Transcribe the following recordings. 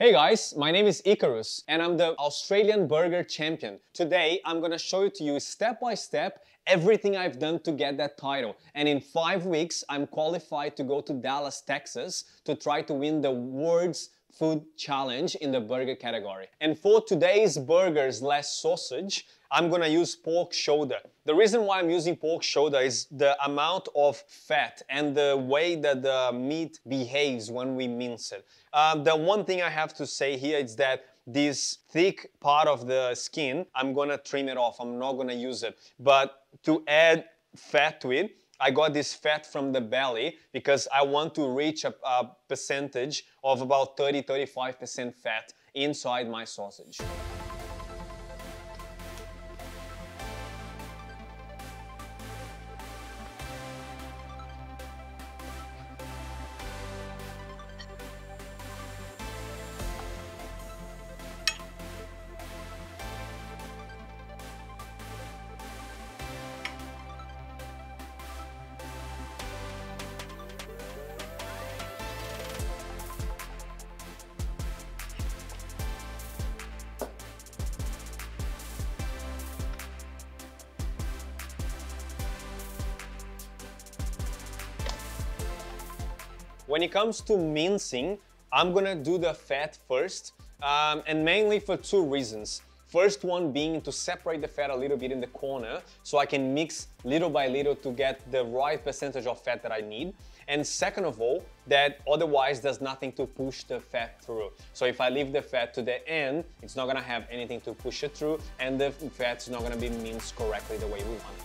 Hey guys, my name is Icarus and I'm the Australian burger champion. Today I'm gonna show to you step by step everything I've done to get that title. And in 5 weeks I'm qualified to go to Dallas, Texas to try to win the world's food challenge in the burger category. And for today's burgers less sausage, I'm gonna use pork shoulder. The reason why I'm using pork shoulder is the amount of fat and the way that the meat behaves when we mince it. The one thing I have to say here is that this thick part of the skin, I'm gonna trim it off. I'm not gonna use it. But to add fat to it, I got this fat from the belly because I want to reach a percentage of about 30-35% fat inside my sausage. When it comes to mincing, I'm gonna do the fat first, and mainly for two reasons. First one being to separate the fat a little bit in the corner so I can mix little by little to get the right percentage of fat that I need. And second of all, that otherwise there's nothing to push the fat through. So if I leave the fat to the end, it's not gonna have anything to push it through and the fat's not gonna be minced correctly the way we want it.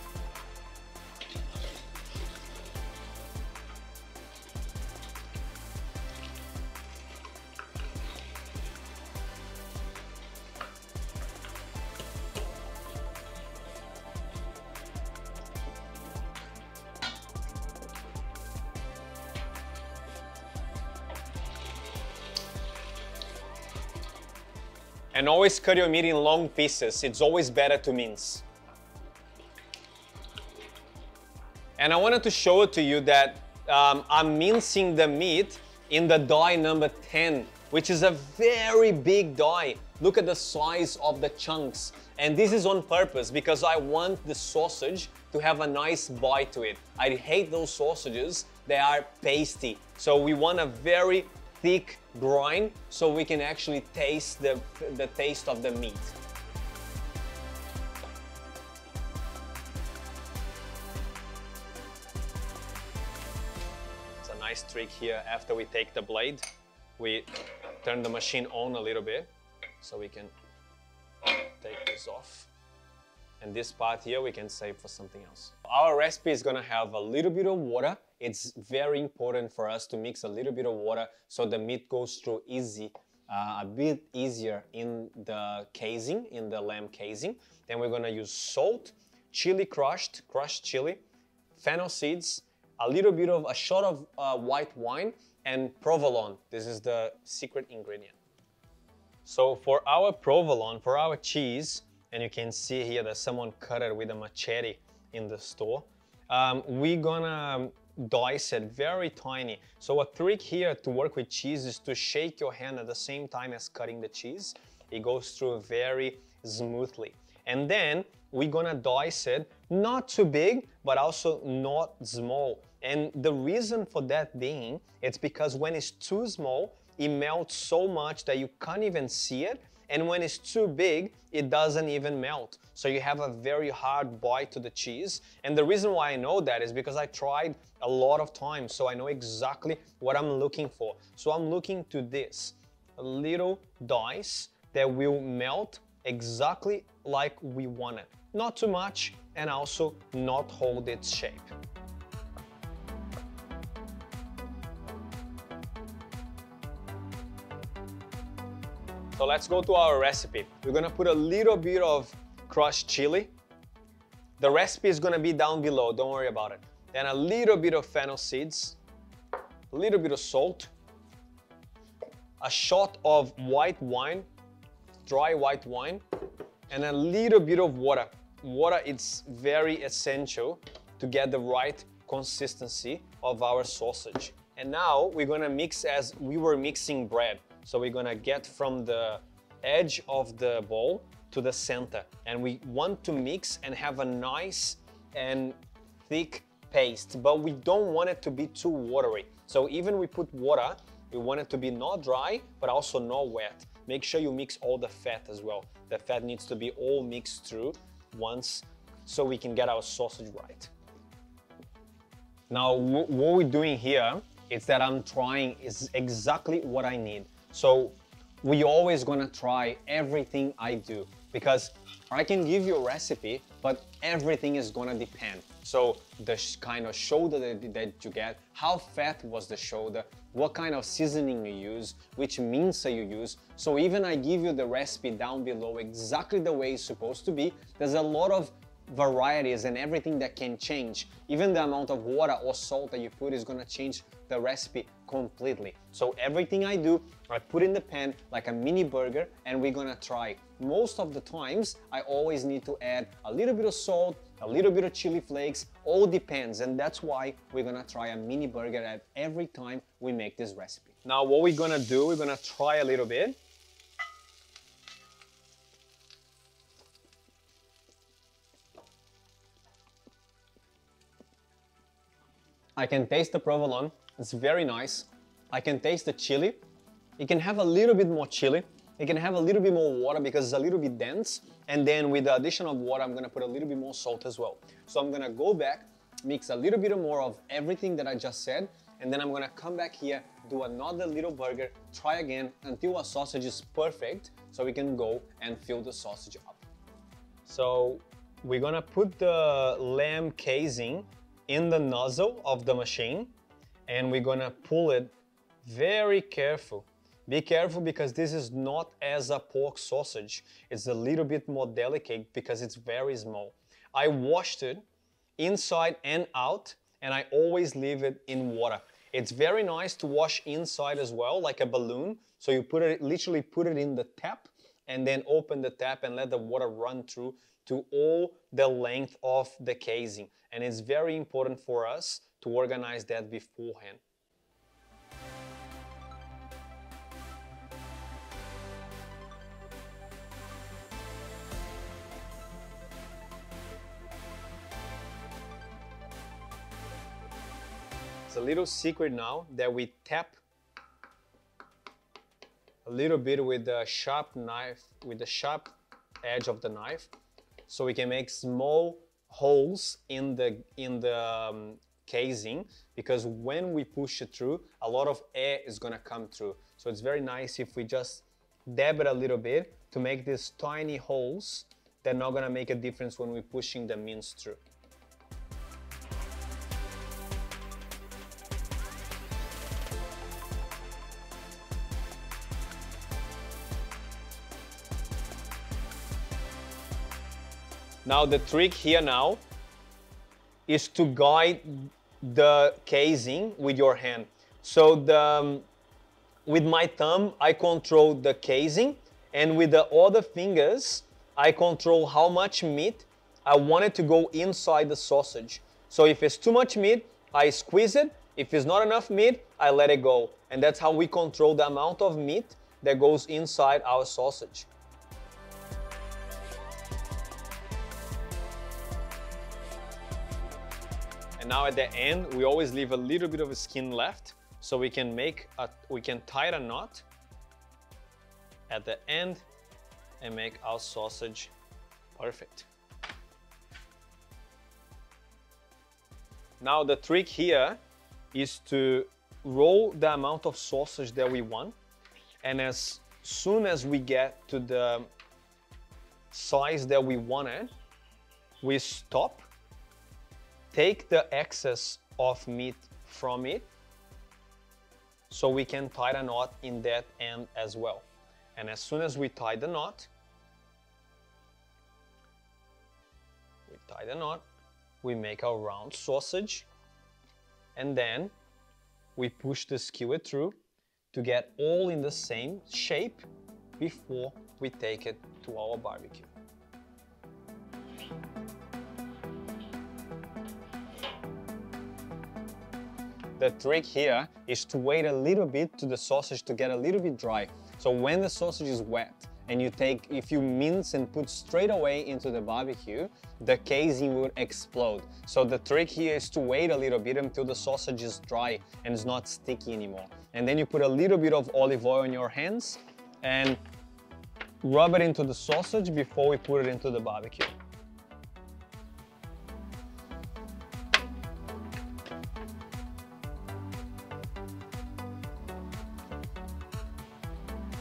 And always cut your meat in long pieces. It's always better to mince. And I wanted to show it to you that I'm mincing the meat in the die number 10, which is a very big die. Look at the size of the chunks. And this is on purpose because I want the sausage to have a nice bite to it. I hate those sausages, they are pasty. So we want a very thick grind so we can actually taste the taste of the meat. It's a nice trick here. After we take the blade, we turn the machine on a little bit so we can take this off. And this part here we can save for something else. Our recipe is gonna have a little bit of water. It's very important for us to mix a little bit of water so the meat goes through a bit easier in the casing, in the lamb casing. Then we're gonna use salt, chili crushed chili, fennel seeds, a shot of white wine, and provolone. This is the secret ingredient. So for our provolone, for our cheese, and you can see here that someone cut it with a machete in the store. We're gonna dice it very tiny. So a trick here to work with cheese is to shake your hand at the same time as cutting the cheese. It goes through very smoothly. And then we're gonna dice it, not too big, but also not small. And the reason for that being, it's because when it's too small, it melts so much that you can't even see it. And when it's too big, it doesn't even melt. So you have a very hard bite to the cheese. And the reason why I know that is because I tried a lot of times, so I know exactly what I'm looking for. So I'm looking to this, a little dice that will melt exactly like we want it. Not too much, and also not hold its shape. So let's go to our recipe. We're gonna put a little bit of crushed chili. The recipe is gonna be down below, don't worry about it. Then a little bit of fennel seeds, a little bit of salt, a shot of white wine, dry white wine, and a little bit of water. Water is very essential to get the right consistency of our sausage. And now we're gonna mix as we were mixing bread. So we're gonna get from the edge of the bowl to the center, and we want to mix and have a nice and thick paste, but we don't want it to be too watery. So even we put water, we want it to be not dry, but also not wet. Make sure you mix all the fat as well. The fat needs to be all mixed through once so we can get our sausage right. Now, what we're doing here is that I'm trying is exactly what I need. So we always gonna try everything I do, because I can give you a recipe, but everything is gonna depend. So the kind of shoulder that you get, how fat was the shoulder, what kind of seasoning you use, which mince you use. So even I give you the recipe down below exactly the way it's supposed to be, there's a lot of varieties and everything that can change. Even the amount of water or salt that you put is gonna change the recipe completely. So everything I do, I put in the pan like a mini burger, and we're gonna try. Most of the times, I always need to add a little bit of salt, a little bit of chili flakes, all depends, and that's why we're gonna try a mini burger at every time we make this recipe. Now what we're gonna do, we're gonna try a little bit. I can taste the provolone, it's very nice. I can taste the chili. It can have a little bit more chili. It can have a little bit more water because it's a little bit dense. And then with the addition of water, I'm gonna put a little bit more salt as well. So I'm gonna go back, mix a little bit more of everything that I just said, and then I'm gonna come back here, do another little burger, try again until our sausage is perfect, so we can go and fill the sausage up. So we're gonna put the lamb casing in the nozzle of the machine, and we're gonna pull it very careful. Be careful because this is not as a pork sausage. It's a little bit more delicate because it's very small. I washed it inside and out, and I always leave it in water. It's very nice to wash inside as well, like a balloon. So you put it, literally put it in the tap, and then open the tap and let the water run through to all the length of the casing. And it's very important for us to organize that beforehand. It's a little secret now that we tap a little bit with the sharp knife, with the sharp edge of the knife, so we can make small holes in the casing, because when we push it through, a lot of air is gonna come through. So it's very nice if we just dab it a little bit to make these tiny holes. They're not gonna make a difference when we're pushing the mince through. Now the trick here now is to guide the casing with your hand. So with my thumb, I control the casing, and with the other fingers, I control how much meat I want it to go inside the sausage. So if it's too much meat, I squeeze it. If it's not enough meat, I let it go. And that's how we control the amount of meat that goes inside our sausage. And now at the end, we always leave a little bit of a skin left, so we can tie a knot at the end and make our sausage perfect. Now the trick here is to roll the amount of sausage that we want, and as soon as we get to the size that we want it, we stop. Take the excess of meat from it, so we can tie the knot in that end as well. And as soon as we tie the knot, we make our round sausage, and then we push the skewet through to get all in the same shape before we take it to our barbecue. The trick here is to wait a little bit to the sausage to get a little bit dry. So when the sausage is wet and if you mince and put straight away into the barbecue, the casing will explode. So the trick here is to wait a little bit until the sausage is dry and it's not sticky anymore. And then you put a little bit of olive oil in your hands and rub it into the sausage before we put it into the barbecue.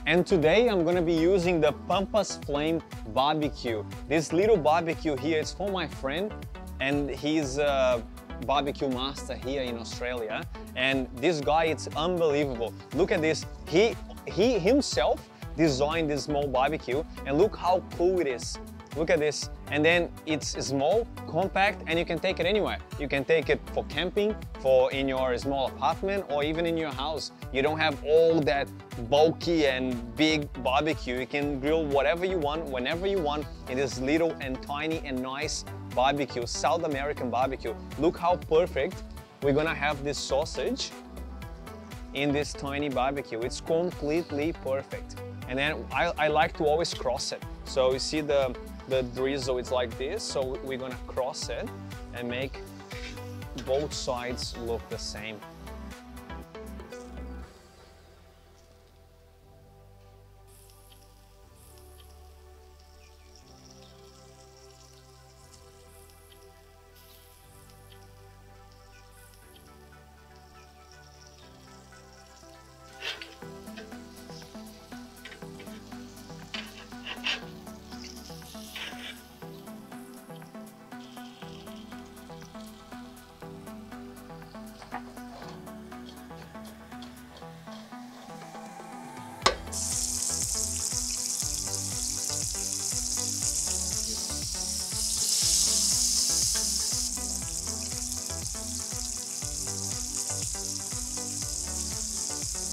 And today I'm gonna be using the Pampas Flame barbecue. This little barbecue here is for my friend, and he's a barbecue master here in Australia. And this guy, it's unbelievable. Look at this. He himself designed this small barbecue, and look how cool it is. Look at this. And then it's small, compact, and you can take it anywhere. You can take it for camping, for in your small apartment, or even in your house. You don't have all that bulky and big barbecue. You can grill whatever you want, whenever you want, in this little and tiny and nice barbecue, South American barbecue. Look how perfect we're gonna have this sausage in this tiny barbecue. It's completely perfect. And then I like to always cross it. So you see the drizzle, it's like this. So we're gonna cross it and make both sides look the same.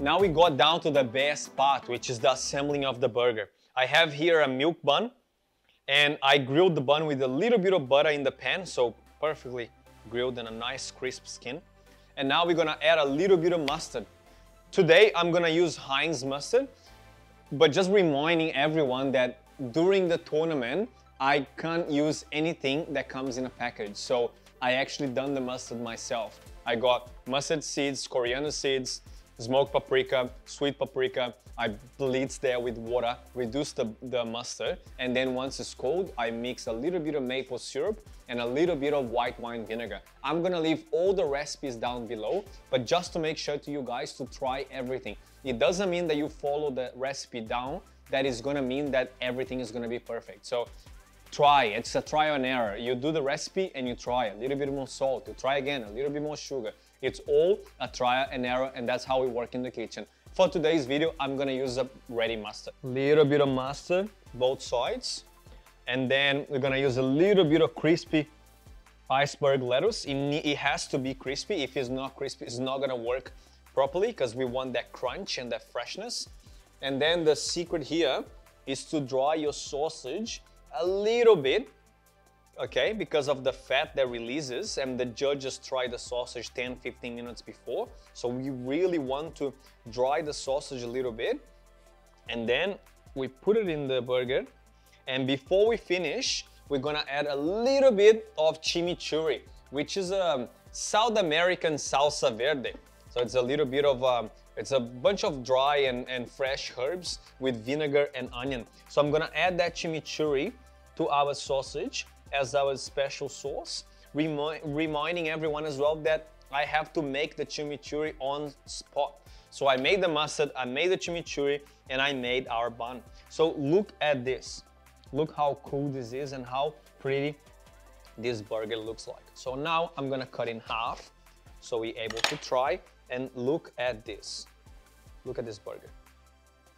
Now we got down to the best part, which is the assembling of the burger. I have here a milk bun, and I grilled the bun with a little bit of butter in the pan, so perfectly grilled and a nice crisp skin. And now we're gonna add a little bit of mustard. Today I'm gonna use Heinz mustard, but just reminding everyone that during the tournament I can't use anything that comes in a package. So I actually done the mustard myself. I got mustard seeds, coriander seeds, smoked paprika, sweet paprika. I bleach there with water, reduce the mustard, and then once it's cold, I mix a little bit of maple syrup and a little bit of white wine vinegar. I'm gonna leave all the recipes down below, but just to make sure to you guys to try everything. It doesn't mean that you follow the recipe down, that is gonna mean that everything is gonna be perfect. So try, it's a trial and error. You do the recipe and you try a little bit more salt, you try again, a little bit more sugar. It's all a trial and error, and that's how we work in the kitchen. For today's video, I'm gonna use a ready mustard. Little bit of mustard, both sides. And then we're gonna use a little bit of crispy iceberg lettuce. It has to be crispy. If it's not crispy, it's not gonna work properly because we want that crunch and that freshness. And then the secret here is to dry your sausage a little bit, okay, because of the fat that releases, and the judges try the sausage 10-15 minutes before. So we really want to dry the sausage a little bit, and then we put it in the burger. And before we finish, we're gonna add a little bit of chimichurri, which is a South American salsa verde. So it's a little bit of, it's a bunch of dry and fresh herbs with vinegar and onion. So I'm gonna add that chimichurri to our sausage as our special sauce, reminding everyone as well that I have to make the chimichurri on spot. So I made the mustard, I made the chimichurri, and I made our bun. So look at this. Look how cool this is and how pretty this burger looks like. So now I'm gonna cut in half so we're able to try, and look at this. Look at this burger.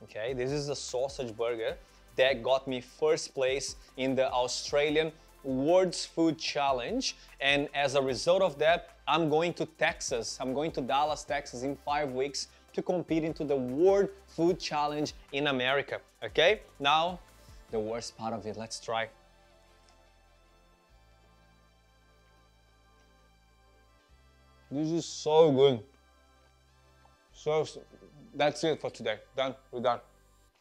Okay, this is a sausage burger that got me first place in the Australian World's Food Challenge, and as a result of that, I'm going to Texas. I'm going to Dallas, Texas in 5 weeks to compete into the World Food Challenge in America. Okay, now the worst part of it. Let's try. This is so good. So that's it for today. Done. We're done.